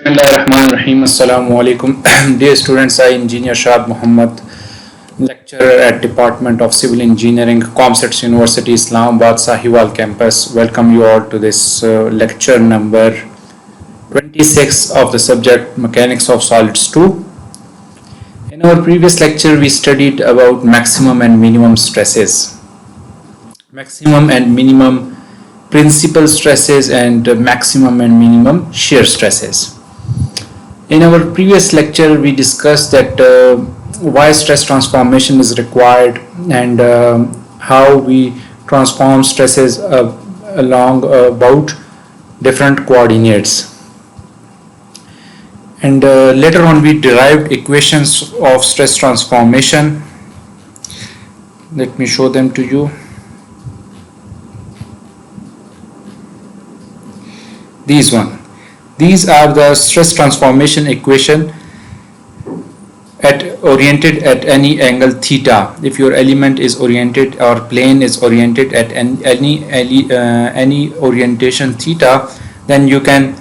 Bismillahirrahmanirrahim. Assalamu alaikum. Dear students, I Engineer Shad Muhammad, lecturer at Department of Civil Engineering, Comsets University, Islamabad, Sahiwal campus. Welcome you all to this lecture number 26 of the subject Mechanics of Solids 2. In our previous lecture, we studied about maximum and minimum stresses, maximum and minimum principal stresses, and maximum and minimum shear stresses. In our previous lecture, we discussed that why stress transformation is required and how we transform stresses along about different coordinates. And later on, we derived equations of stress transformation. Let me show them to you. These are the stress transformation equation oriented at any angle theta. If your element is oriented or plane is oriented at any orientation theta, then you can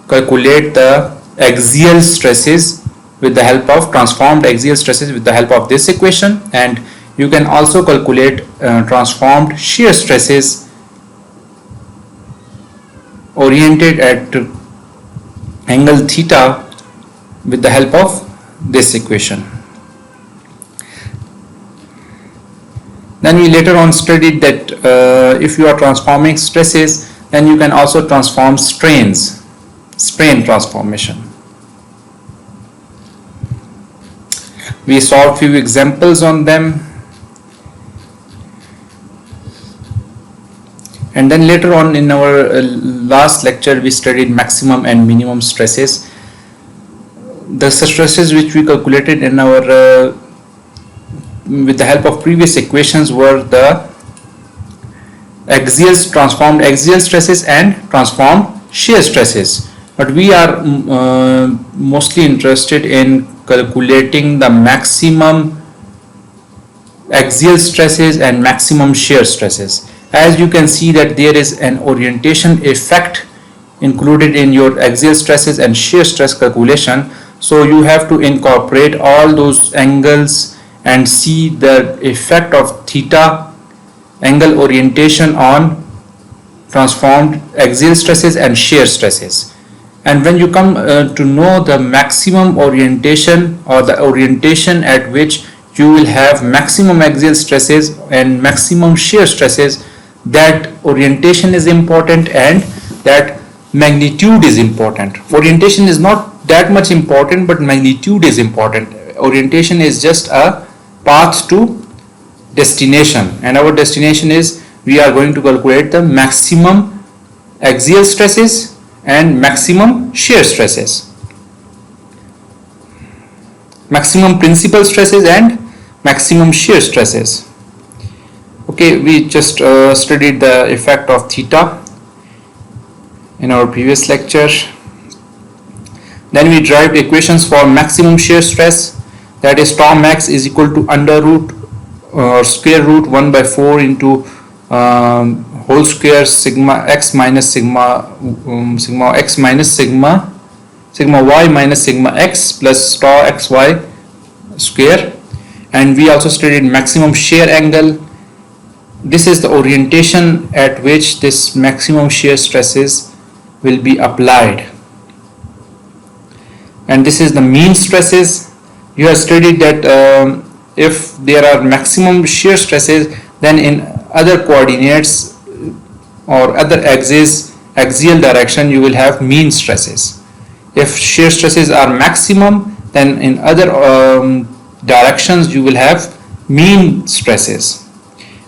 calculate the axial stresses with the help of transformed axial stresses with the help of this equation, and you can also calculate transformed shear stresses oriented at angle theta with the help of this equation. Then we later on studied that if you are transforming stresses, then you can also transform strains, strain transformation. We saw a few examples on them. And then later on in our last lecture, we studied maximum and minimum stresses. The stresses which we calculated in our with the help of previous equations were the transformed axial stresses and transformed shear stresses. But we are mostly interested in calculating the maximum axial stresses and maximum shear stresses. As you can see that there is an orientation effect included in your axial stresses and shear stress calculation, so you have to incorporate all those angles and see the effect of theta angle orientation on transformed axial stresses and shear stresses. And when you come to know the maximum orientation or the orientation at which you will have maximum axial stresses and maximum shear stresses, that orientation is important and that magnitude is important. Orientation is not that much important, but magnitude is important. Orientation is just a path to destination, and our destination is we are going to calculate the maximum axial stresses and maximum shear stresses, maximum principal stresses and maximum shear stresses. Okay, we just studied the effect of theta in our previous lecture. Then we derived equations for maximum shear stress, that is tau max is equal to under root or square root 1 by 4 into whole square sigma x minus sigma x minus sigma y minus sigma x plus tau xy square. And we also studied maximum shear angle. This is the orientation at which this maximum shear stresses will be applied. And this is the mean stresses. You have studied that if there are maximum shear stresses, then in other coordinates or other axial direction, you will have mean stresses. If shear stresses are maximum, then in other directions you will have mean stresses.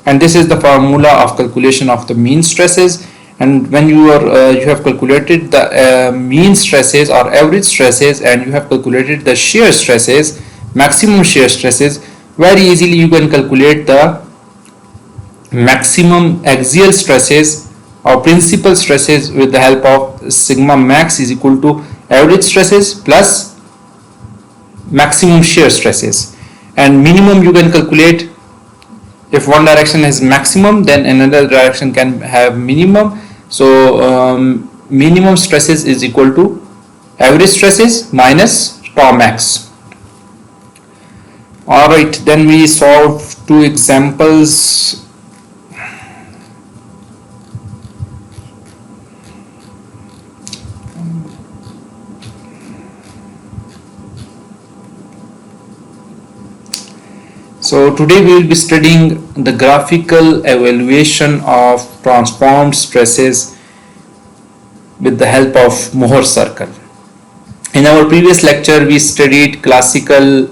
And this is the formula of calculation of the mean stresses. And when you have calculated the mean stresses or average stresses, and you have calculated the shear stresses, maximum shear stresses, very easily you can calculate the maximum axial stresses or principal stresses with the help of sigma max is equal to average stresses plus maximum shear stresses. And minimum you can calculate. If one direction is maximum, then another direction can have minimum. So minimum stresses is equal to average stresses minus tau max. Alright, then we solve two examples. So today we will be studying the graphical evaluation of transformed stresses with the help of Mohr circle. In our previous lecture we studied classical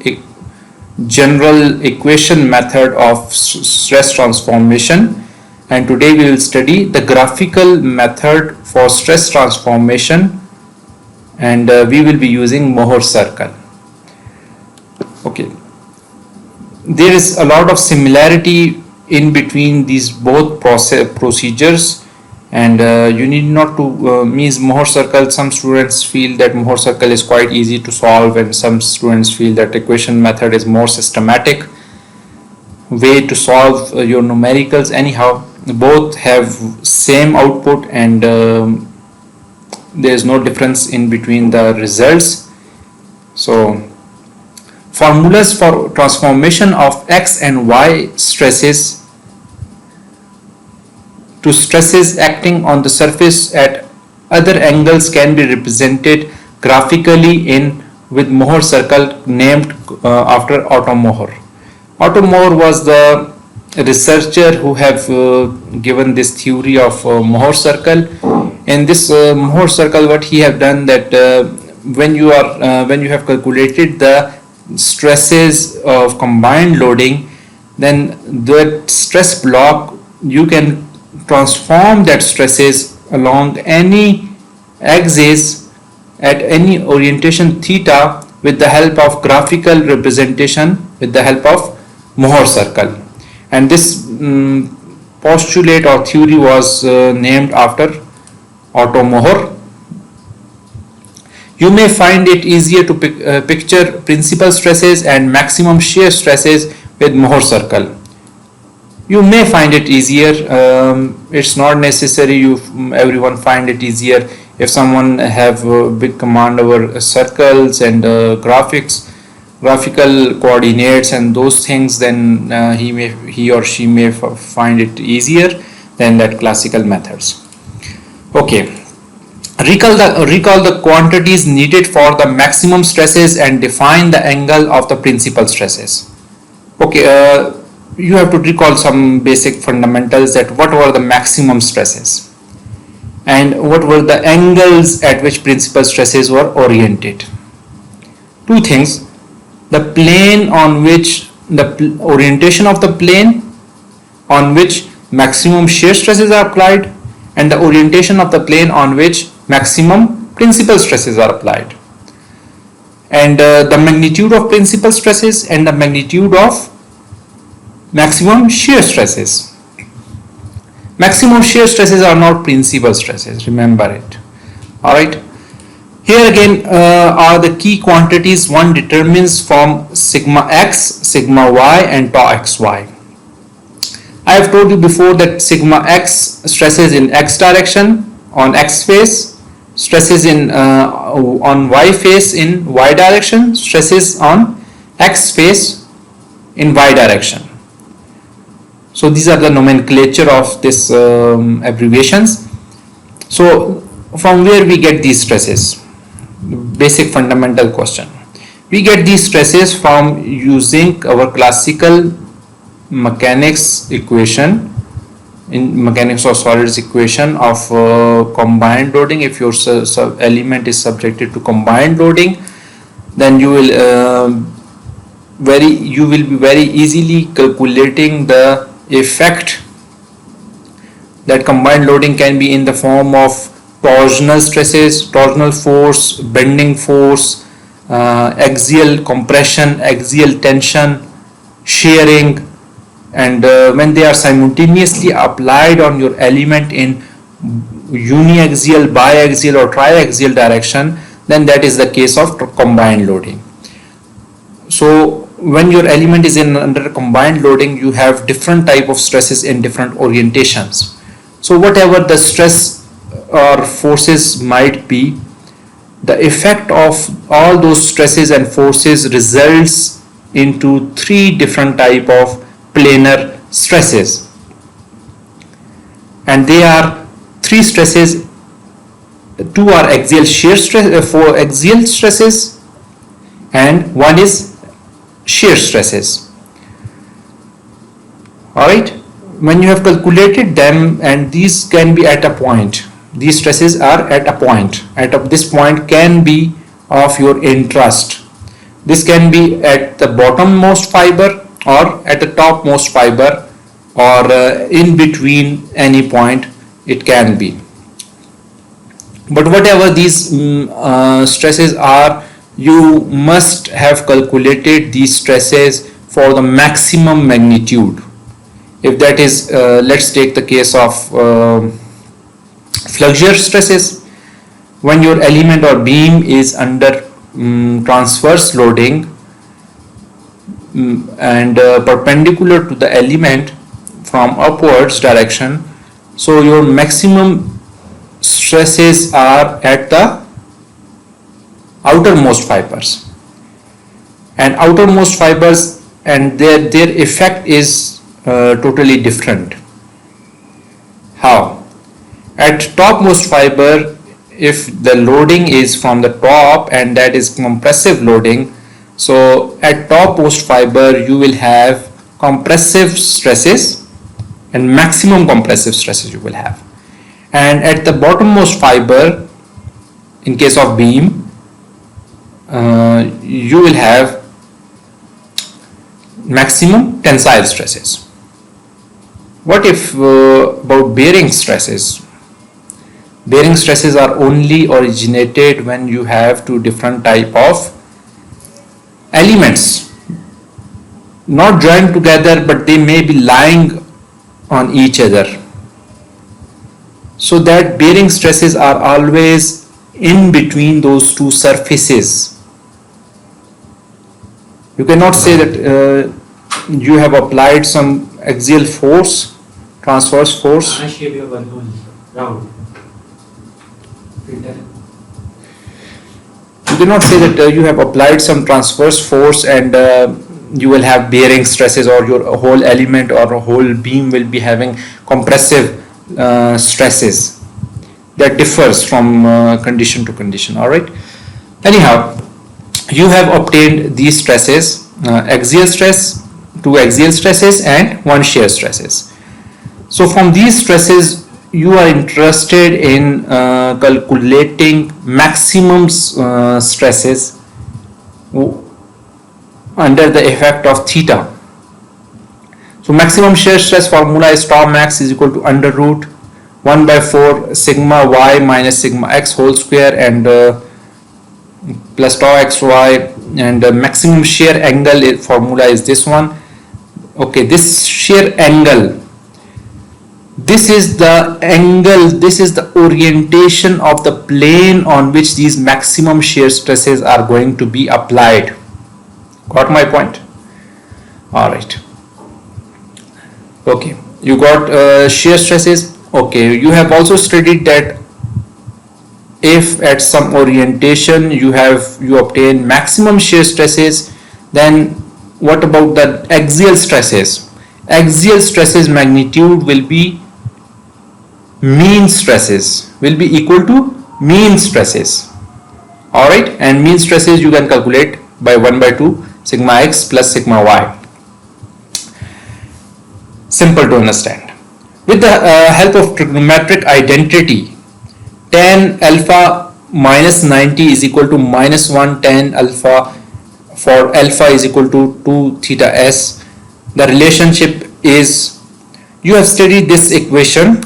general equation method of stress transformation, and today we will study the graphical method for stress transformation, and we will be using Mohr circle. Okay. There is a lot of similarity in between these both procedures, and you need not to means Mohr circle. Some students feel that Mohr circle is quite easy to solve, and some students feel that equation method is more systematic way to solve your numericals. Anyhow, both have same output, and there is no difference in between the results. So formulas for transformation of x and y stresses to stresses acting on the surface at other angles can be represented graphically in with Mohr circle, named after Otto Mohr. Otto Mohr was the researcher who have given this theory of Mohr circle. In this Mohr circle, what he have done that when you have calculated the stresses of combined loading, then the stress block, you can transform that stresses along any axis at any orientation theta with the help of graphical representation with the help of Mohr circle. And this postulate or theory was named after Otto Mohr. You may find it easier to picture principal stresses and maximum shear stresses with Mohr circle. You may find it easier. It's not necessary everyone find it easier. If someone have a big command over circles and graphical coordinates and those things, then he or she may find it easier than that classical methods. Okay. Recall the quantities needed for the maximum stresses and define the angle of the principal stresses. Okay, you have to recall some basic fundamentals, that what were the maximum stresses and what were the angles at which principal stresses were oriented. Two things: the plane on which the orientation of the plane on which maximum shear stresses are applied, and the orientation of the plane on which maximum principal stresses are applied, and the magnitude of principal stresses and the magnitude of maximum shear stresses. Maximum shear stresses are not principal stresses, remember it. Alright, here again are the key quantities one determines from sigma x, sigma y and tau xy. I have told you before that sigma x stresses in x direction on x phase, stresses in on y phase in y direction, stresses on x phase in y direction. So these are the nomenclature of this abbreviations. So from where we get these stresses? Basic fundamental question. We get these stresses from using our classical mechanics equation, in mechanics of solids equation of combined loading. If your element is subjected to combined loading, then you will be very easily calculating the effect. That combined loading can be in the form of torsional stresses, torsional force, bending force, axial compression, axial tension, shearing, and when they are simultaneously applied on your element in uniaxial, biaxial or triaxial direction, then that is the case of combined loading. So when your element is under combined loading, you have different type of stresses in different orientations. So whatever the stress or forces might be, the effect of all those stresses and forces results into three different type of planar stresses, and they are three stresses. Two are axial shear stress, four axial stresses, and one is shear stresses. Alright, when you have calculated them, and these can be at a point, these stresses are at a point, this point can be of your interest. This can be at the bottommost fiber or at the topmost fiber, or in between any point it can be. But whatever these stresses are, you must have calculated these stresses for the maximum magnitude. If that is, let's take the case of flexure stresses. When your element or beam is under transverse loading and perpendicular to the element from upwards direction, so your maximum stresses are at the outermost fibers, and outermost fibers and their effect is totally different. How? At topmost fiber, if the loading is from the top and that is compressive loading, so at topmost fiber you will have compressive stresses and maximum compressive stresses you will have, and at the bottommost fiber, in case of beam, you will have maximum tensile stresses. What if about bearing stresses? Bearing stresses are only originated when you have two different type of elements, not joined together, but they may be lying on each other. So that bearing stresses are always in between those two surfaces. You cannot say that you have applied some axial force, transverse force. You cannot say that you have applied some transverse force and you will have bearing stresses, or your whole element or a whole beam will be having compressive stresses. That differs from condition to condition. All right. Anyhow, you have obtained these stresses: axial stress, two axial stresses, and one shear stresses. So from these stresses, you are interested in calculating maximum stresses under the effect of theta. So maximum shear stress formula is tau max is equal to under root 1 by 4 sigma y minus sigma x whole square and plus tau xy, and maximum shear angle formula is this one. Okay, this shear angle, this is the angle, this is the orientation of the plane on which these maximum shear stresses are going to be applied. Got my point? All right. Okay, you got shear stresses. Okay, you have also studied that if at some orientation you obtain maximum shear stresses, then what about the axial stresses? Axial stresses magnitude will be mean stresses, will be equal to mean stresses. All right, and mean stresses you can calculate by 1 by 2 sigma x plus sigma y. Simple to understand. With the help of trigonometric identity, tan alpha minus 90 is equal to minus 1 tan alpha for alpha is equal to 2 theta s. The relationship is, you have studied this equation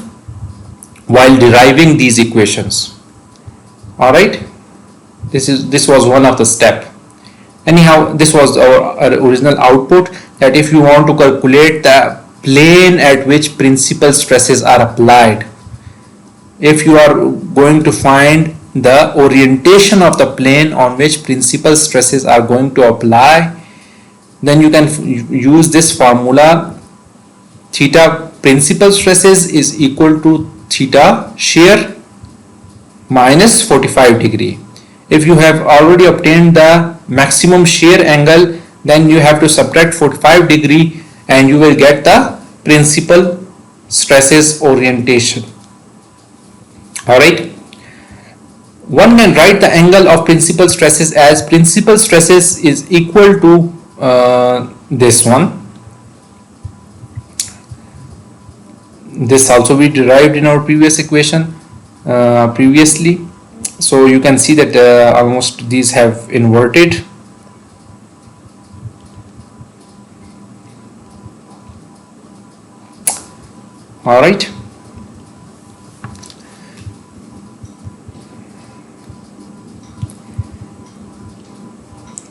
while deriving these equations. All right, this was one of the step. Anyhow, this was our original output, that if you want to calculate the plane at which principal stresses are applied, if you are going to find the orientation of the plane on which principal stresses are going to apply, then you can use this formula: theta principal stresses is equal to theta shear minus 45 degree. If you have already obtained the maximum shear angle, then you have to subtract 45 degree and you will get the principal stresses orientation. Alright. One can write the angle of principal stresses as principal stresses is equal to this one. This also we derived in our previous equation previously. So you can see that almost these have inverted. All right.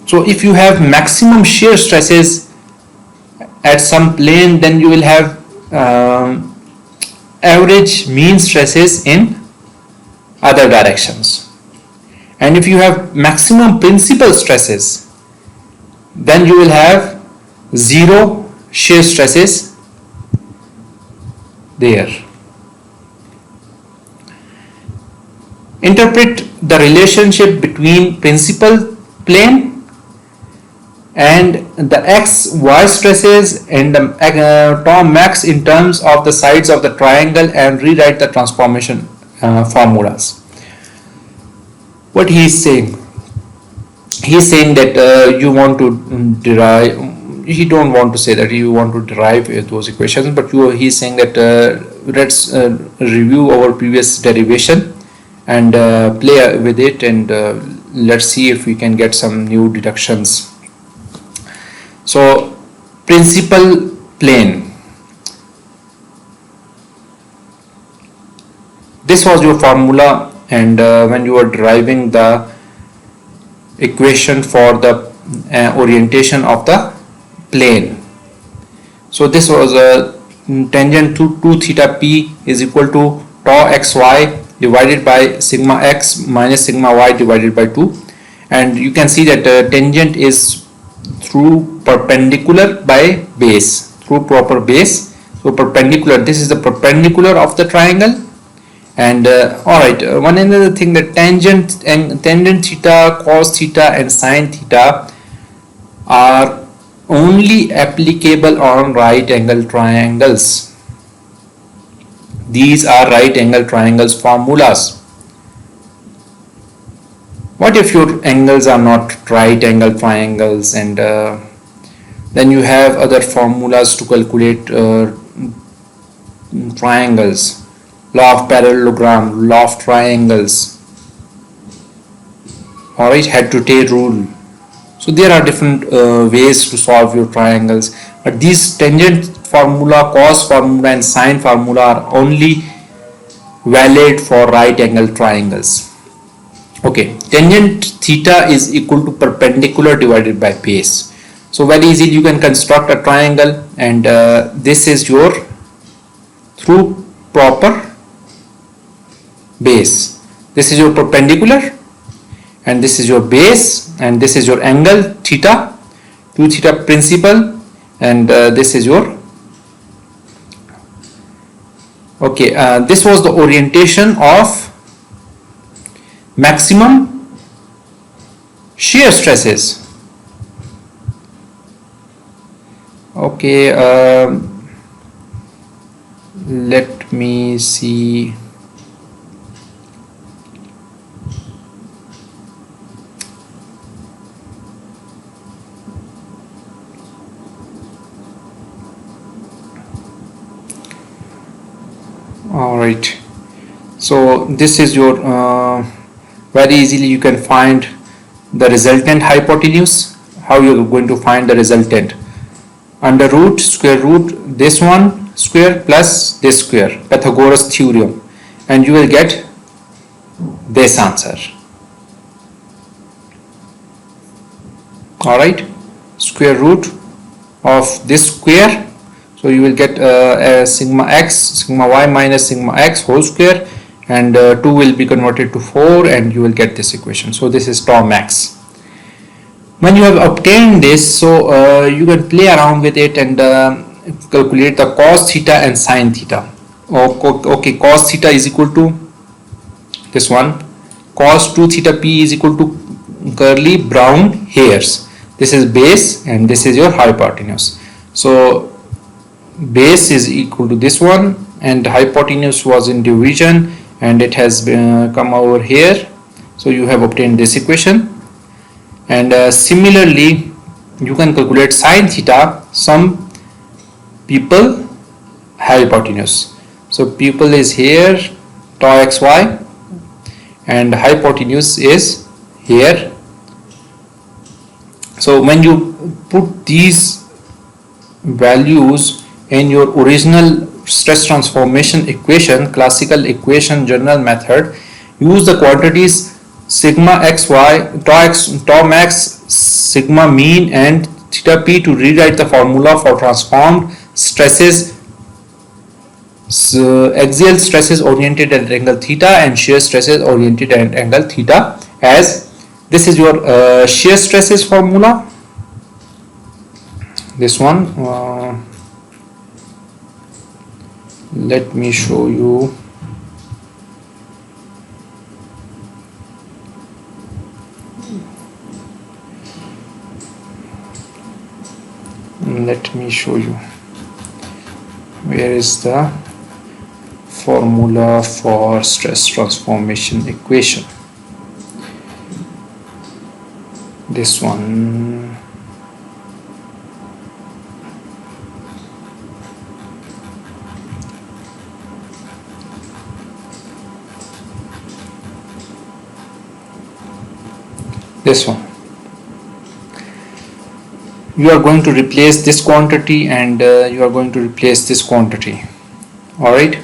So if you have maximum shear stresses at some plane, then you will have average mean stresses in other directions. And if you have maximum principal stresses, then you will have zero shear stresses there. Interpret the relationship between principal plane and the xy stresses and the tau max in terms of the sides of the triangle and rewrite the transformation formulas. What he is saying? He is saying that you want to derive. He don't want to say that you want to derive those equations, but he is saying that let's review our previous derivation and play with it, and let's see if we can get some new deductions. So principal plane, this was your formula, and when you are deriving the equation for the orientation of the plane, so this was a tangent to 2 theta p is equal to tau xy divided by sigma x minus sigma y divided by 2, and you can see that tangent is through perpendicular by base, through proper base. So perpendicular, this is the perpendicular of the triangle. And alright, one another thing, that tangent theta, cos theta and sin theta are only applicable on right angle triangles. These are right angle triangles formulas. What if your angles are not right angle triangles, and then you have other formulas to calculate triangles, law of parallelogram, law of triangles, alright, head to tail rule. So there are different ways to solve your triangles, but these tangent formula, cos formula and sin formula are only valid for right angle triangles. Okay, tangent theta is equal to perpendicular divided by base. So very easily you can construct a triangle, and this is your through proper base. This is your perpendicular, and this is your base, and this is your angle theta, 2 theta principal, and this is your okay. This was the orientation of maximum shear stresses. Okay, let me see. All right, so this is your very easily you can find the resultant hypotenuse. How you are going to find the resultant? Under root, square root this one square plus this square, Pythagoras theorem, and you will get this answer. All right, square root of this square, so you will get sigma x, sigma y minus sigma x whole square, and 2 will be converted to 4, and you will get this equation. So this is tau max. When you have obtained this, so you can play around with it and calculate the cos theta and sin theta. Okay, cos theta is equal to this one, cos 2 theta p is equal to curly brown hairs. This is base and this is your hypotenuse. So base is equal to this one and hypotenuse was in division and it has come over here. So you have obtained this equation. And similarly you can calculate sine theta. Some people hypotenuse. So people is here, tau xy, and hypotenuse is here. So when you put these values in your original stress transformation equation, classical equation, general method, use the quantities sigma xy, tau max, sigma mean and theta p to rewrite the formula for transformed stresses. So axial stresses oriented at angle theta and shear stresses oriented at angle theta, as this is your shear stresses formula. This one, let me show you. Let me show you. Where is the formula for stress transformation equation? This one. This one. You are going to replace this quantity and you are going to replace this quantity. All right.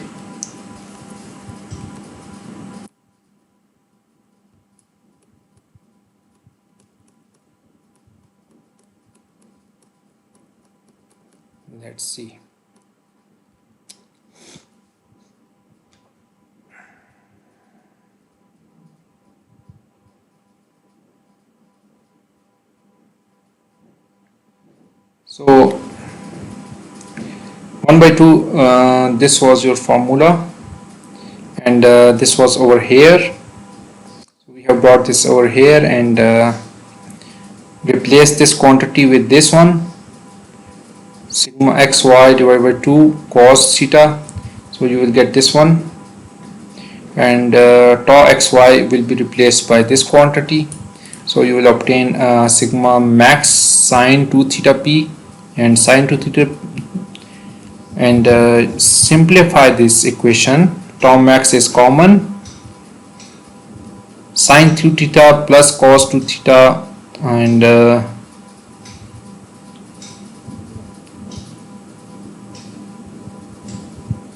Let's see. So 1 by 2, this was your formula, and this was over here. So we have brought this over here and replace this quantity with this one, sigma xy divided by 2 cos theta. So you will get this one, and tau xy will be replaced by this quantity. So you will obtain sigma max sine 2 theta p and sine 2 theta, and simplify this equation. Tau max is common, sine 2 theta plus cos 2 theta, and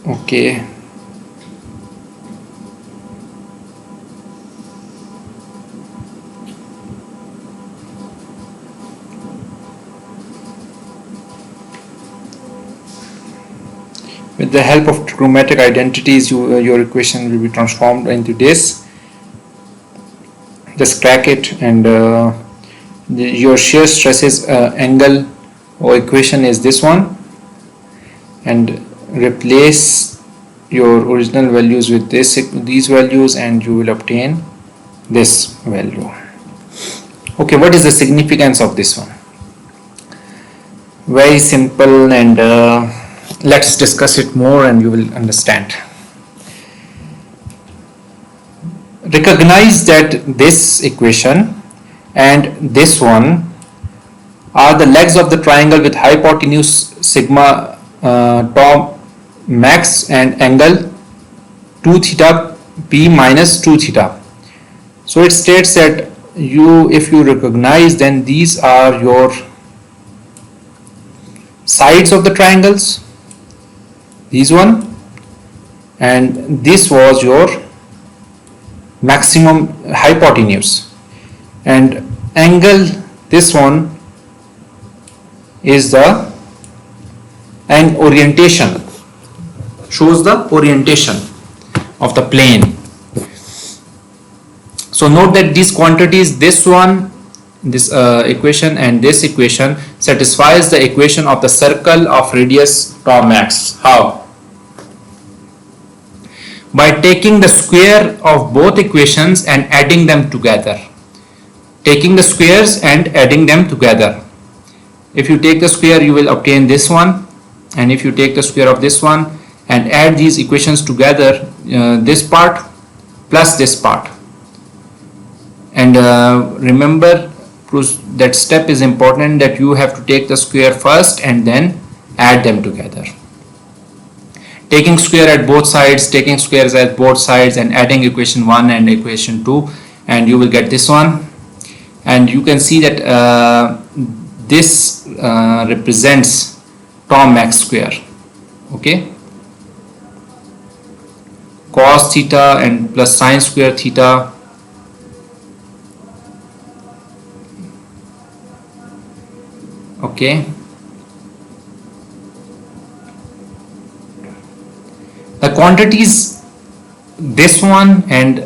okay, with the help of trigonometric identities, your equation will be transformed into this. Just crack it, and your shear stresses angle or equation is this one, and replace your original values with these values, and you will obtain this value. Okay, what is the significance of this one? Very simple, and let's discuss it more and you will understand. Recognize that this equation and this one are the legs of the triangle with hypotenuse sigma tau max and angle 2 theta p minus 2 theta. So it states that if you recognize, then these are your sides of the triangles, these one, and this was your maximum hypotenuse, and angle, this one is the orientation, shows the orientation of the plane. So note that these quantities, this one, this equation and this equation satisfies the equation of the circle of radius tau max. How? by taking the square of both equations and adding them together. Taking the squares and adding them together. If you take the square, you will obtain this one, and if you take the square of this one and add these equations together, this part plus this part. And remember, that step is important, that you have to take the square first and then add them together. Taking square at both sides, taking squares at both sides and adding equation 1 and equation 2, and you will get this one. And you can see that this represents tau max square. Okay, cos theta and plus sine square theta. Okay, the quantities, this one and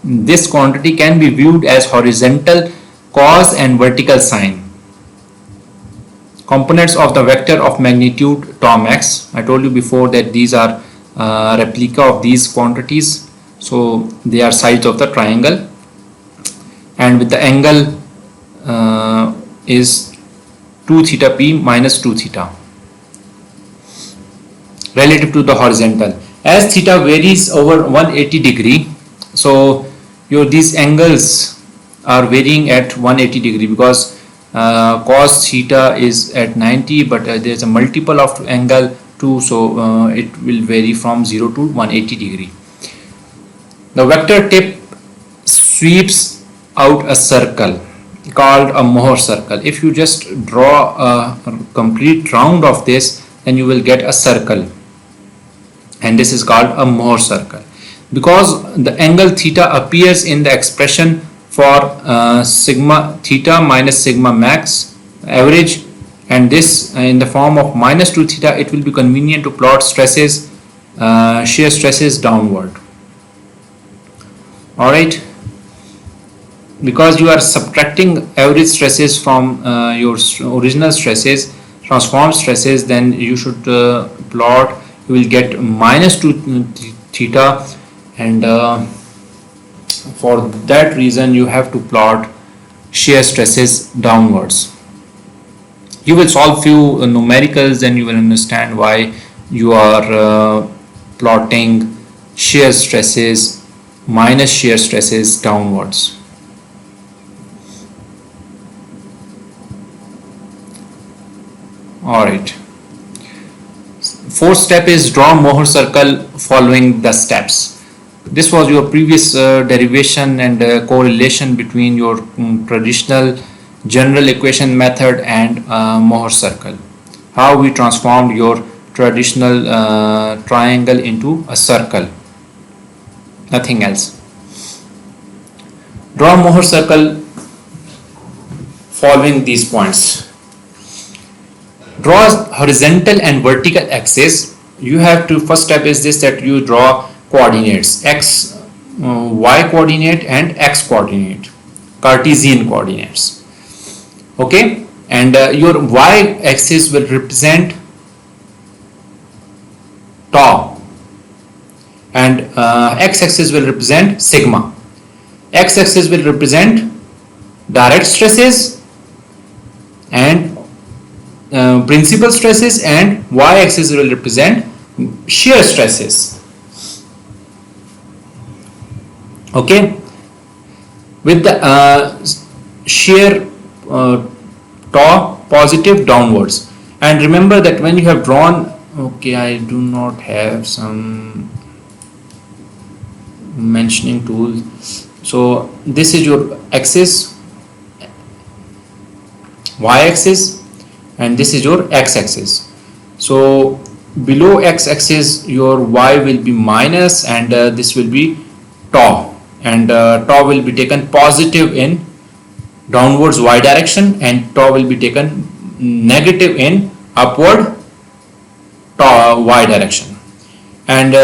this quantity can be viewed as horizontal cos and vertical sine, components of the vector of magnitude tau max. I told you before that these are replica of these quantities, so they are sides of the triangle, and with the angle is 2 theta p minus 2 theta relative to the horizontal. As theta varies over 180 degree, so these angles are varying at 180 degree, because cos theta is at 90, but there is a multiple of angle 2, so it will vary from 0 to 180 degree. The vector tip sweeps out a circle called a Mohr circle. If you just draw a complete round of this, then you will get a circle, and this is called a Mohr circle, because the angle theta appears in the expression for sigma theta minus sigma max average, and this in the form of minus 2 theta. It will be convenient to plot stresses, shear stresses downward. Alright, because you are subtracting average stresses from your original stresses, transformed stresses, then you should plot, you will get minus 2 theta, and for that reason you have to plot shear stresses downwards. You will solve few numericals, then you will understand why you are plotting shear stresses minus shear stresses downwards. Alright, fourth step is draw Mohr circle following the steps. This was your previous derivation and correlation between your traditional general equation method and Mohr circle. How we transformed your traditional triangle into a circle, nothing else. Draw Mohr circle following these points. Draw horizontal and vertical axis. You have to, first step is this, that you draw coordinates, x, y coordinate and x coordinate, Cartesian coordinates. Okay, and your y axis will represent tau, and x axis will represent sigma. X axis will represent direct stresses and principal stresses, and y axis will represent shear stresses. Okay, with the shear tau positive downwards. And remember that when you have drawn, okay, I do not have some mentioning tool, so this is your axis, y axis, and this is your x axis. So below x axis your y will be minus, and this will be tau, and tau will be taken positive in downwards y direction, and tau will be taken negative in upward tau y direction, and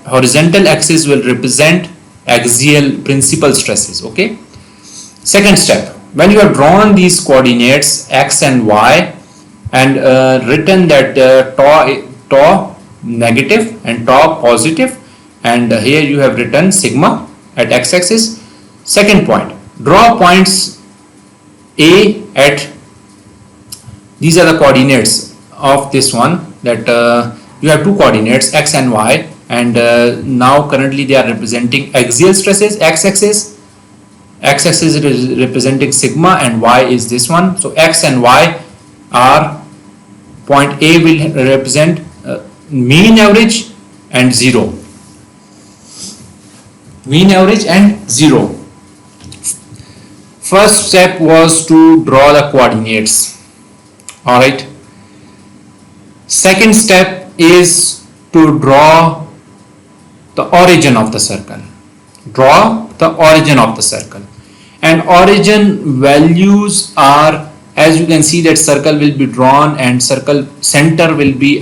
horizontal axis will represent axial principal stresses. Okay, second step, when you have drawn these coordinates x and y and written that tau negative and tau positive, and here you have written sigma at x-axis. Second point, draw points A at, these are the coordinates of this one, that you have two coordinates x and y, and now currently they are representing axial stresses. X-axis is representing sigma and y is this one. So x and y are, point A will represent mean average and 0. Mean average and 0. First step was to draw the coordinates. Alright. Second step is to draw the origin of the circle. Draw the origin of the circle. And origin values are, as you can see, that circle will be drawn and circle center will be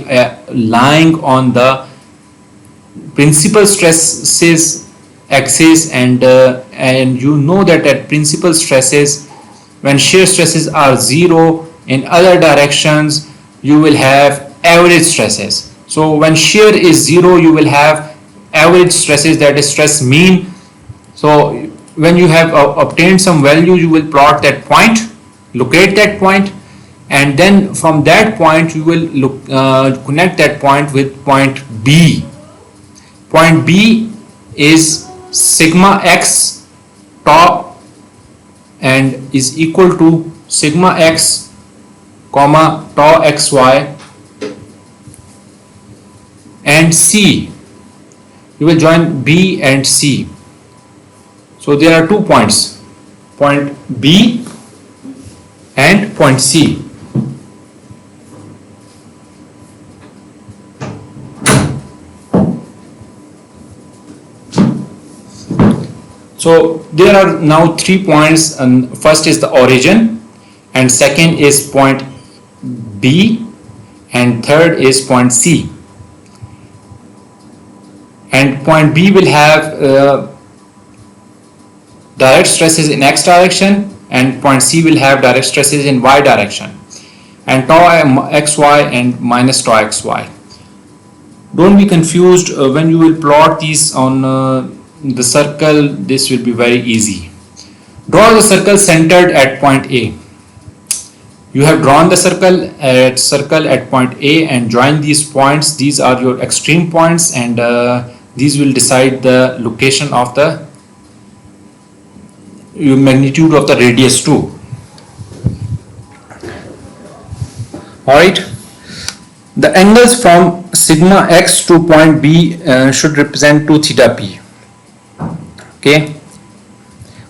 lying on the principal stresses axis, and you know that at principal stresses, when shear stresses are 0, in other directions you will have average stresses. So when shear is 0, you will have average stresses, that is stress mean. So when you have obtained some value, you will plot that point, locate that point, and then from that point you will connect that point with point B. Point B is sigma x tau and is equal to sigma x comma tau xy, and C. You will join B and C. So there are 2 points, point B and point C. So there are now 3 points, and first is the origin, and second is point B, and third is point C. And point B will have direct stresses in x direction, and point C will have direct stresses in y direction, and tau xy and minus tau xy. Don't be confused when you will plot these on the circle. This will be very easy. Draw the circle centered at point A. You have drawn the circle at point A and join these points. These are your extreme points, and these will decide the location of the magnitude of the radius too. Alright. The angles from sigma x to point B should represent 2 theta p. Okay.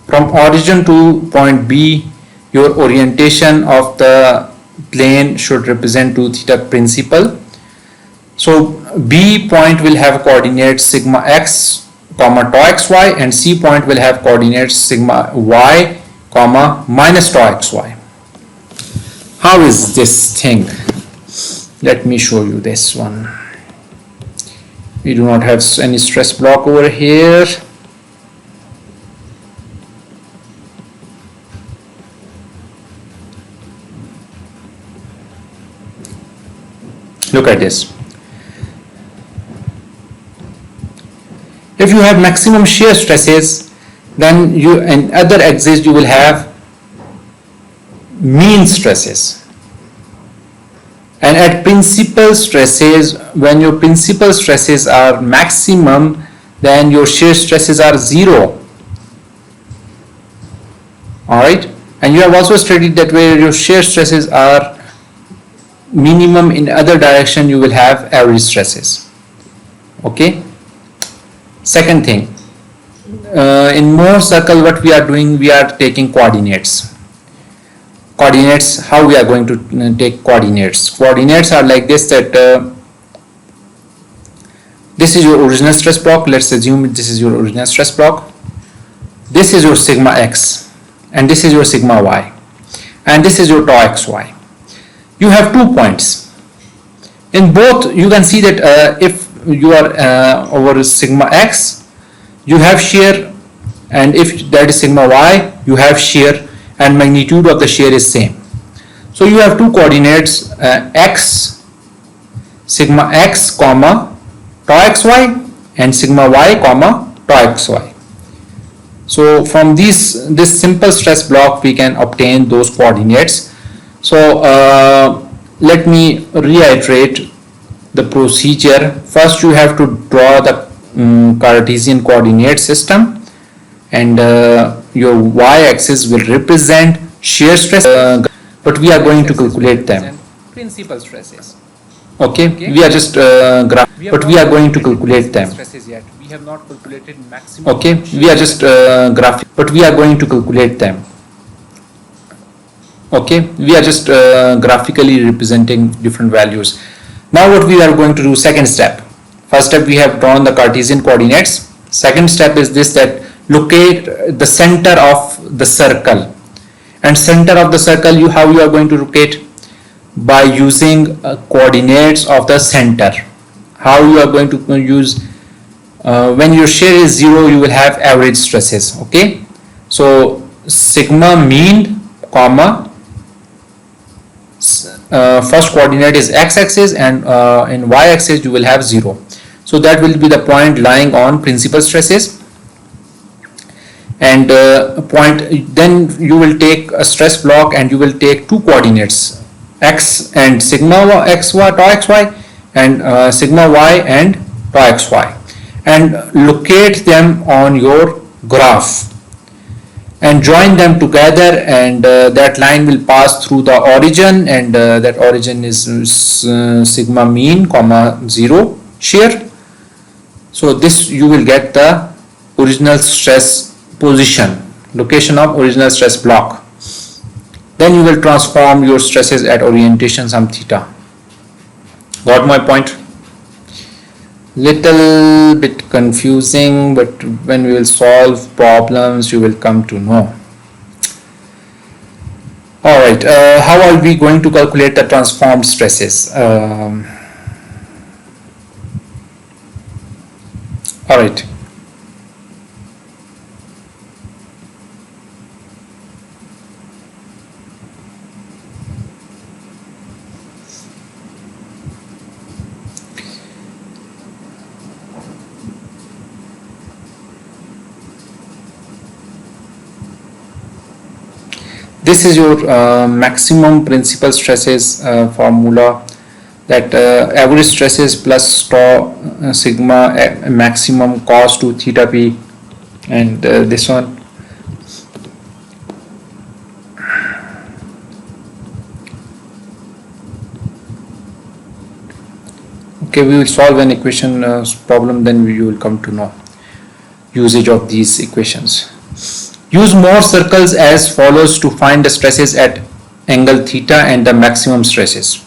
From origin to point B, your orientation of the plane should represent 2 theta principal. So B point will have coordinates sigma x comma tau xy, and C point will have coordinates sigma y comma minus tau xy. How is this thing? Let me show you this one. We do not have any stress block over here. Look at this. If you have maximum shear stresses, then you in other axis you will have mean stresses. And at principal stresses, when your principal stresses are maximum, then your shear stresses are 0. Alright? And you have also studied that where your shear stresses are minimum in other direction, you will have average stresses. Okay? Second thing, in Mohr circle, what we are doing, we are taking coordinates. Coordinates, how we are going to take coordinates? Coordinates are like this, that this is your original stress block. Let's assume this is your original stress block. This is your sigma x, and this is your sigma y, and this is your tau xy. You have 2 points. In both, you can see that if you are over sigma x, you have shear, and if that is sigma y, you have shear, and magnitude of the shear is same. So you have 2 coordinates, x sigma x comma tau xy, and sigma y comma tau xy. So from this simple stress block we can obtain those coordinates. So let me reiterate the procedure. First you have to draw the Cartesian coordinate system, and your y-axis will represent shear stress, but we are going to calculate them. Principal stresses. Okay, we are just but we are going to calculate them. Yet. We have not calculated maximum. Okay, we are just but we are going to calculate them. Okay, we are just graphically representing different values. Now what we are going to do, second step. First step, we have drawn the Cartesian coordinates. Second step is this, that locate the center of the circle. And center of the circle, how you are going to locate? By using coordinates of the center. How you are going to use? When your shear is 0, you will have average stresses. Okay, so sigma mean comma first coordinate is x-axis, and in y-axis you will have 0. So that will be the point lying on principal stresses, and then you will take a stress block and you will take two coordinates, x and sigma xy tau xy, and sigma y and tau xy, and locate them on your graph and join them together, and that line will pass through the origin, and that origin is sigma mean comma 0 shear. So this you will get the original stress position, location of original stress block. Then you will transform your stresses at orientation some theta. Got my point? Little bit confusing, but when we will solve problems you will come to know. Alright, how are we going to calculate the transformed stresses? Alright. This is your maximum principal stresses formula, that average stresses plus tau sigma maximum cos 2 theta p, and this one. Okay, we will solve an equation problem, then you will come to know usage of these equations. Use Mohr circles as follows to find the stresses at angle theta and the maximum stresses.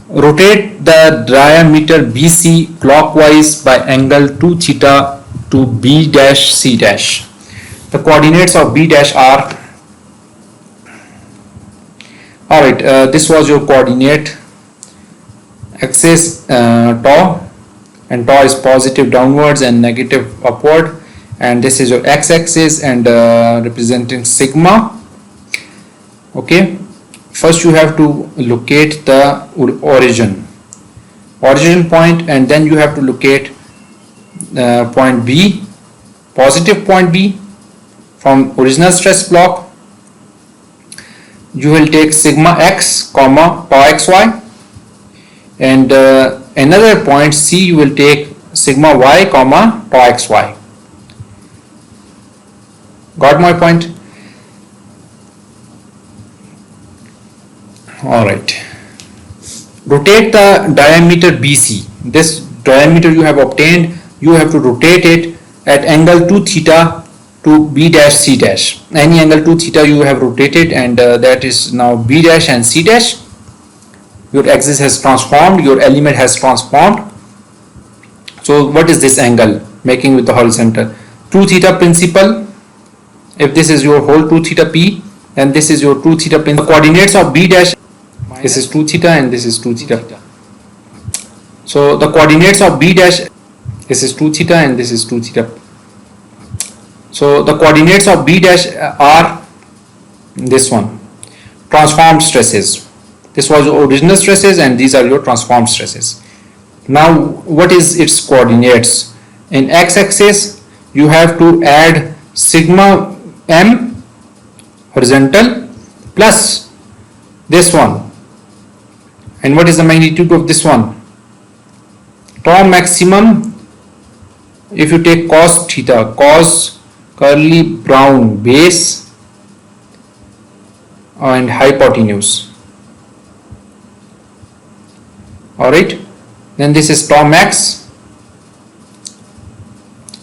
Rotate the diameter BC clockwise by angle 2 theta to B dash C dash. The coordinates of B dash are, alright, this was your coordinate axis tau, and tau is positive downwards and negative upward, and this is your x-axis and representing sigma. Okay, first you have to locate the origin point, and then you have to locate point B, positive point B from original stress block. You will take sigma x comma tau xy, and another point C you will take sigma y comma tau xy. Got my point? Alright. Rotate the diameter BC. This diameter you have obtained, you have to rotate it at angle 2 theta to B dash C dash. Any angle 2 theta you have rotated, and that is now B dash and C dash. Your axis has transformed, your element has transformed. So what is this angle making with the horizontal? 2 theta principal. If this is your whole 2 theta p, and this is your 2 theta principal. The coordinates of B dash, this is 2 theta and this is 2 theta. So the coordinates of B dash, this is 2 theta and this is 2 theta. So the coordinates of B dash are this one, transformed stresses. This was your original stresses and these are your transformed stresses. Now what is its coordinates? In x-axis you have to add sigma m horizontal plus this one. And what is the magnitude of this one? Tau maximum, if you take cos theta, cos curly brown base and hypotenuse. Alright, then this is tau max.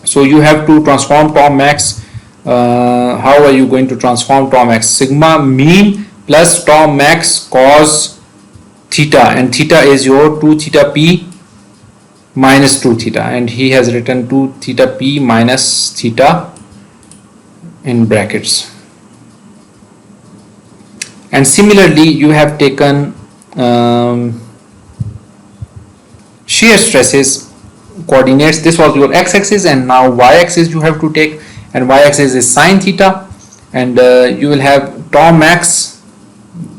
So you have to transform tau max. How are you going to transform tau max? Sigma mean plus tau max cos theta, and theta is your 2 theta p minus 2 theta, and he has written 2 theta p minus theta in brackets. And similarly you have taken shear stresses coordinates. This was your x-axis, and now y-axis you have to take, and y-axis is sine theta, and you will have tau max.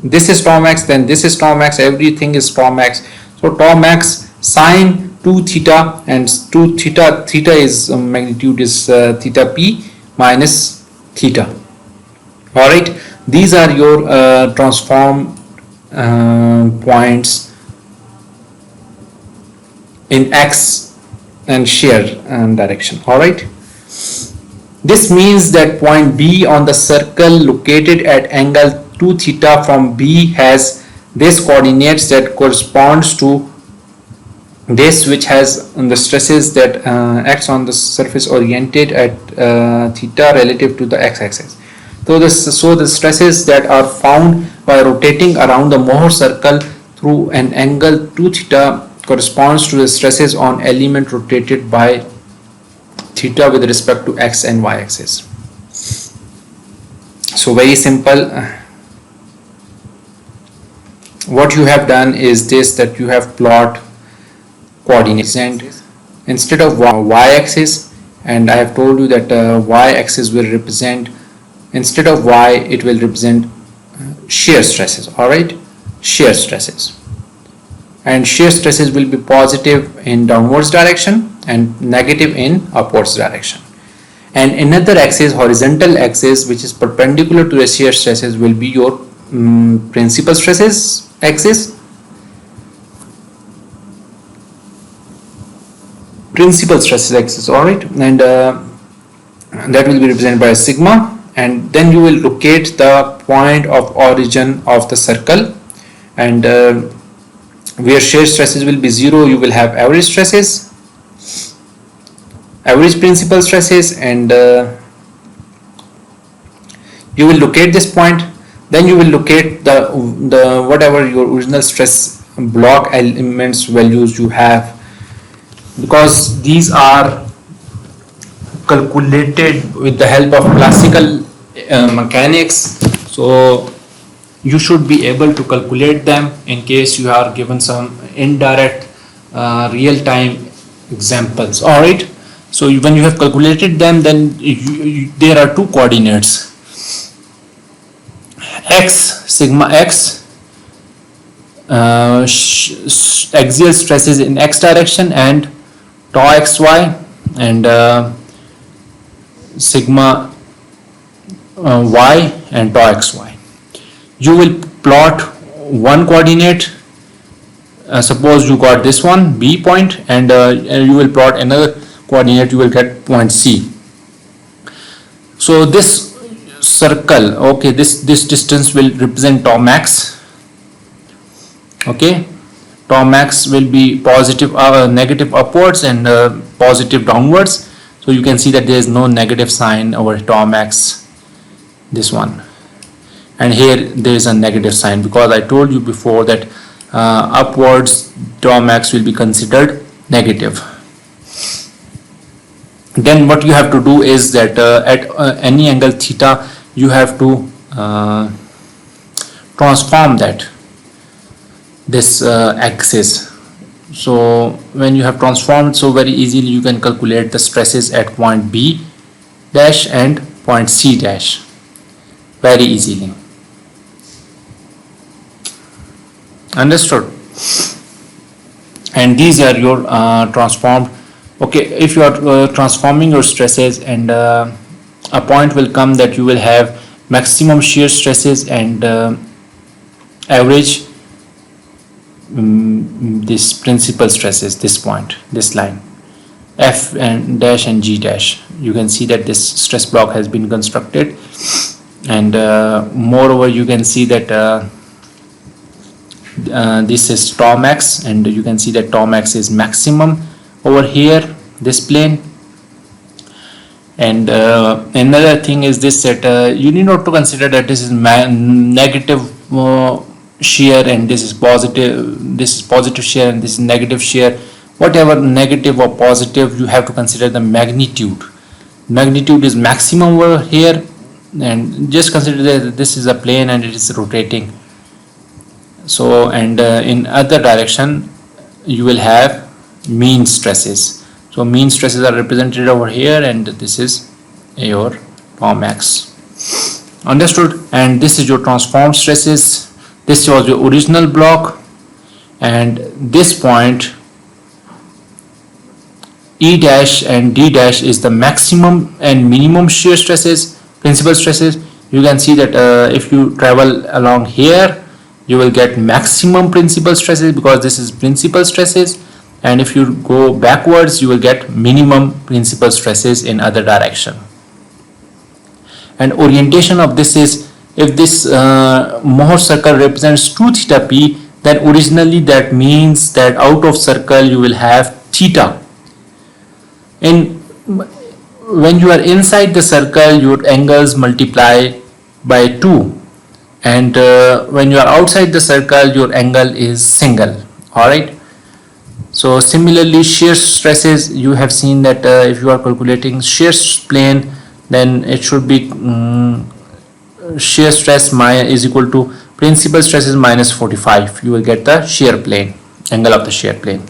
This is tau max, then this is tau max, everything is tau max. So tau max sine 2 theta, and 2 theta is magnitude is theta p minus theta. All right, these are your transform points in x and shear direction. All right, this means that point B on the circle located at angle 2 theta from B has this coordinates that corresponds to this, which has the stresses that acts on the surface oriented at theta relative to the x-axis. So the stresses that are found by rotating around the Mohr circle through an angle 2 theta corresponds to the stresses on element rotated by theta with respect to x and y axis. So very simple. What you have done is this, that you have plot coordinates, and instead of y axis, and I have told you that y axis will represent, instead of y it will represent shear stresses. All right, shear stresses, and shear stresses will be positive in downwards direction and negative in upwards direction. And another axis, horizontal axis, which is perpendicular to the shear stresses, will be your principal stresses axis. Principal stresses axis. All right, and that will be represented by sigma, and then you will locate the point of origin of the circle, and where shear stresses will be 0, you will have average stresses, average principal stresses, and you will locate this point. Then you will locate the whatever your original stress block elements values you have, because these are calculated with the help of classical mechanics. So you should be able to calculate them in case you are given some indirect real-time examples. All right, so when you have calculated them, then there are two coordinates, x, sigma x, axial stresses in x direction, and tau xy, and sigma y and tau xy. You will plot one coordinate, suppose you got this one B point, and you will plot another coordinate, you will get point C. So this circle, okay, this distance will represent tau max. Okay, tau max will be positive, negative upwards, and positive downwards. So you can see that there is no negative sign over tau max, this one, and here there is a negative sign, because I told you before that upwards tau max will be considered negative. Then what you have to do is that at any angle theta you have to transform this axis. So when you have transformed, so very easily you can calculate the stresses at point B dash and point C dash very easily. Understood? and these are your transformed. Okay, if you are transforming your stresses, and a point will come that you will have maximum shear stresses and average this principal stresses, this point, this line F and dash and G dash. You can see that this stress block has been constructed, and moreover you can see that this is tau max, and you can see that tau max is maximum over here, this plane. And another thing is this, that you need not to consider that this is negative shear and this is positive shear and this is negative shear. Whatever negative or positive, you have to consider the magnitude. Magnitude is maximum over here, and just consider that this is a plane and it is rotating. So, and in other direction you will have mean stresses. So mean stresses are represented over here, and this is your tau max. Understood? And this is your transformed stresses. This was your original block, and this point E dash and D dash is the maximum and minimum shear stresses, principal stresses. You can see that if you travel along here, you will get maximum principal stresses because this is principal stresses, and if you go backwards, you will get minimum principal stresses in other direction. And orientation of this is, if this Mohr circle represents 2 theta p, then originally that means that out of circle you will have theta. When you are inside the circle, your angles multiply by 2, and when you are outside the circle, your angle is single. Alright. So similarly, shear stresses, you have seen that if you are calculating shear plane, then it should be shear stress is equal to principal stresses minus 45. You will get the shear plane, angle of the shear plane.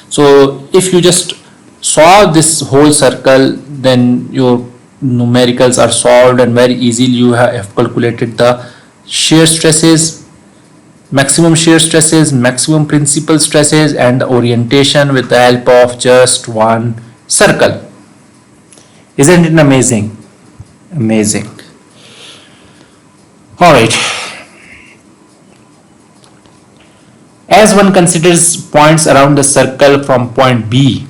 So if you just solve this whole circle, then your numericals are solved, and very easily you have calculated the shear stresses, maximum shear stresses, maximum principal stresses, and the orientation with the help of just one circle. Isn't it amazing? Amazing. Alright. As one considers points around the circle from point B,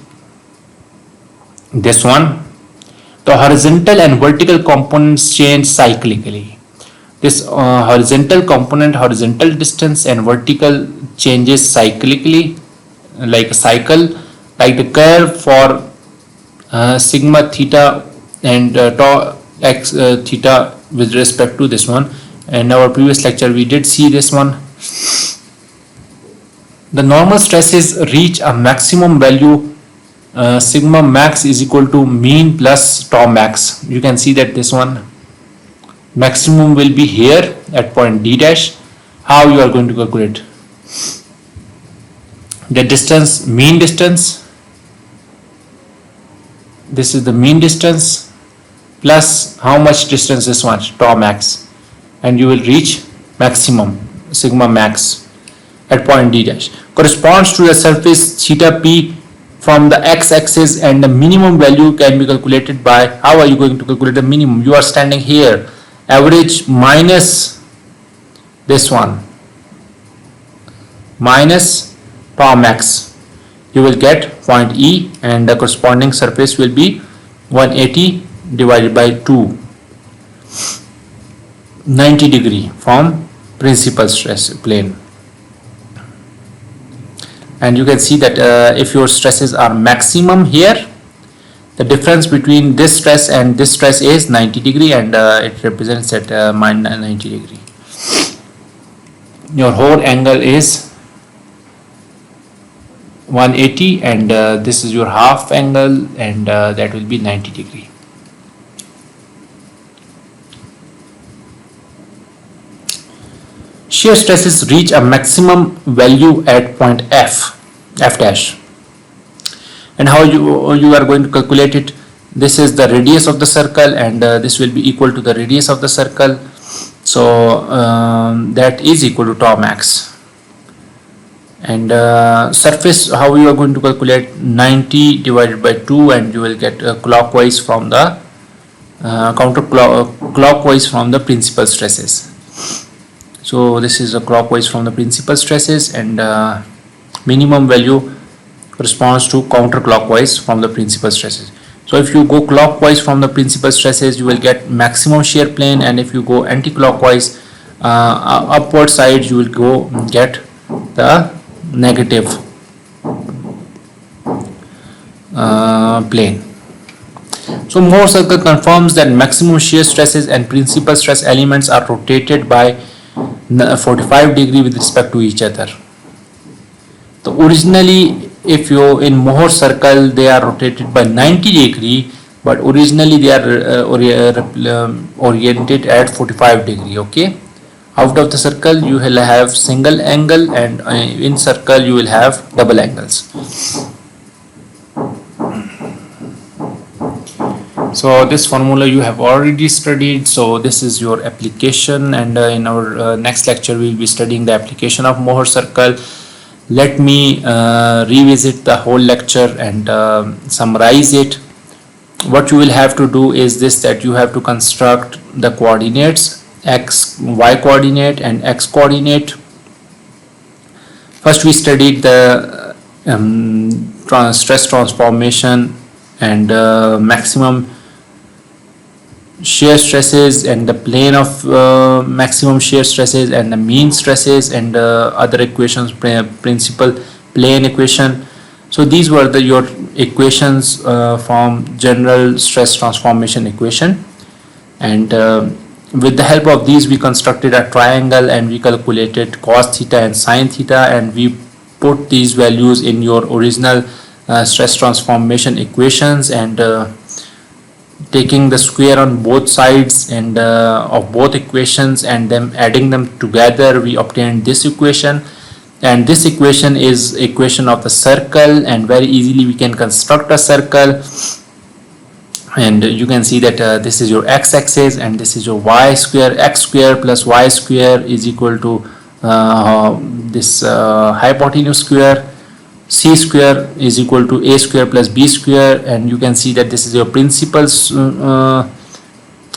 this one, the horizontal and vertical components change cyclically. This horizontal component, horizontal distance, and vertical changes cyclically, like a cycle, like the curve for sigma theta and tau x theta with respect to this one. In our previous lecture we did see this one. The normal stresses reach a maximum value, sigma max is equal to mean plus tau max. You can see that this one maximum will be here at point D dash. How you are going to calculate the distance, mean distance? This is the mean distance plus how much distance this one, tau max, and you will reach maximum, sigma max, at point D dash. Corresponds to the surface theta p from the x-axis, and the minimum value can be calculated by, how are you going to calculate the minimum? You are standing here, average minus this one, minus tau max. You will get point E, and the corresponding surface will be 180 divided by 2, 90 degree from principal stress plane. And you can see that if your stresses are maximum here, the difference between this stress and this stress is 90 degree, and it represents at minus 90 degree. Your whole angle is 180, and this is your half angle, and that will be 90 degree. Shear stresses reach a maximum value at point F dash. And how you are going to calculate it? This is the radius of the circle, and this will be equal to the radius of the circle. So that is equal to tau max. And surface, how you are going to calculate 90 divided by 2, and you will get clockwise from the clockwise from the principal stresses. So this is a clockwise from the principal stresses, and minimum value corresponds to counterclockwise from the principal stresses. So if you go clockwise from the principal stresses, you will get maximum shear plane, and if you go anti-clockwise upward side, you will go get the negative plane. So Mohr circle confirms that maximum shear stresses and principal stress elements are rotated by 45 degree with respect to each other. So originally, if you in Mohr circle, they are rotated by 90 degree, but originally they are oriented at 45 degree. Okay, out of the circle you will have single angle, and in circle you will have double angles. So this formula you have already studied, so this is your application, and in our next lecture we will be studying the application of Mohr circle. Let me revisit the whole lecture and summarize it. What you will have to do is this, that you have to construct the coordinates x, y coordinate and x coordinate. First we studied the stress transformation and maximum shear stresses and the plane of maximum shear stresses and the mean stresses and other equations, principal plane equation. So these were your equations from general stress transformation equation, and with the help of these we constructed a triangle, and we calculated cos theta and sin theta, and we put these values in your original stress transformation equations, and taking the square on both sides and of both equations and then adding them together, we obtained this equation. And this equation is equation of the circle, and very easily we can construct a circle. And you can see that this is your x-axis and this is your y square. X square plus y square is equal to this hypotenuse square. C square is equal to a square plus b square, and you can see that this is your principal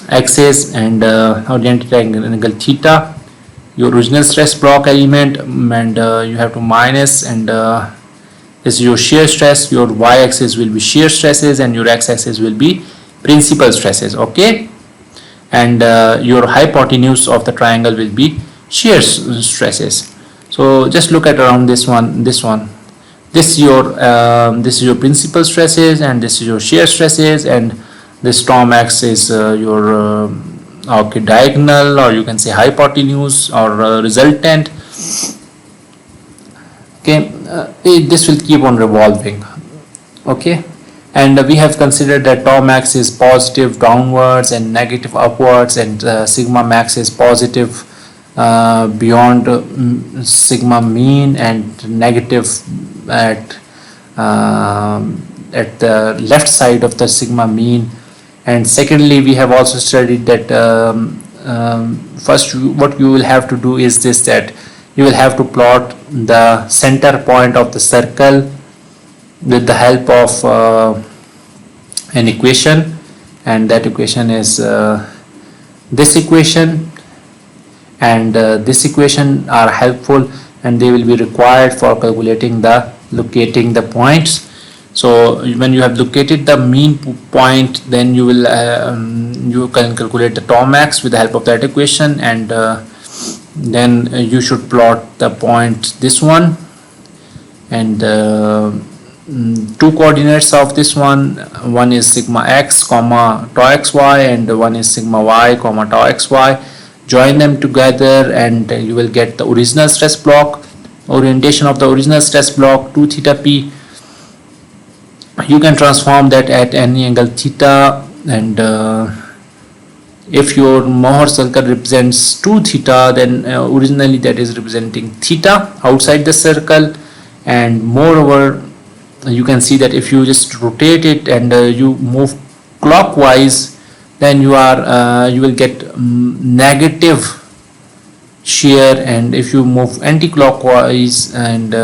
axis and oriented angle theta, your original stress block element, and you have to minus, and this is your shear stress. Your y-axis will be shear stresses and your x-axis will be principal stresses. Okay, and your hypotenuse of the triangle will be shear stresses. So just look at around this one. This is your principal stresses, and this is your shear stresses, and this Tom X is your okay, diagonal, or you can say hypotenuse or resultant. Okay, this will keep on revolving. Okay, and we have considered that tau max is positive downwards and negative upwards, and sigma max is positive beyond sigma mean and negative at the left side of the sigma mean. And secondly, we have also studied that first what you will have to do is this, that you will have to plot the center point of the circle with the help of an equation, and that equation is this equation, and this equation are helpful and they will be required for calculating locating the points. So when you have located the mean point, then you will you can calculate the tau max with the help of that equation, and then you should plot the point this one, and two coordinates of this one is sigma x comma tau xy, and one is sigma y comma tau xy. Join them together and you will get the original stress block, orientation of the original stress block 2 theta p. You can transform that at any angle theta, and if your Mohr circle represents 2 theta, then originally that is representing theta outside the circle. And moreover, you can see that if you just rotate it and you move clockwise, then you will get negative shear, and if you move anti-clockwise and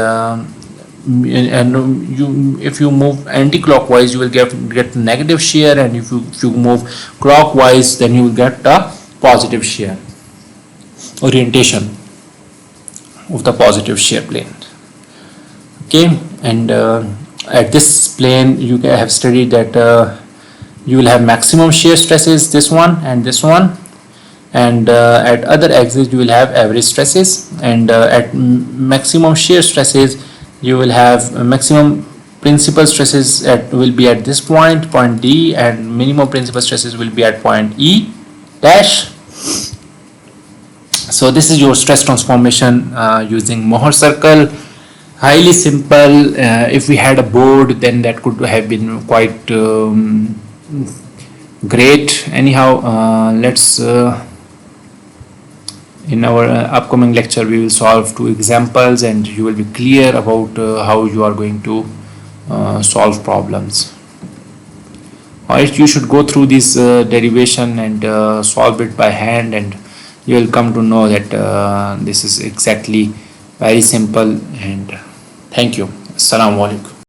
if you move anti-clockwise, you will get negative shear, and if you move clockwise, then you will get the positive shear orientation of the positive shear plane. Okay, and at this plane you have studied that you will have maximum shear stresses, this one and this one, and at other axis you will have average stresses, and at maximum shear stresses you will have maximum principal stresses will be at this point D, and minimum principal stresses will be at point E dash. So this is your stress transformation using Mohr circle. Highly simple. If we had a board, then that could have been quite great. Anyhow, let's in our upcoming lecture we will solve 2 examples, and you will be clear about how you are going to solve problems. Alright, you should go through this derivation and solve it by hand, and you will come to know that this is exactly very simple. And thank you. Assalamu alaikum.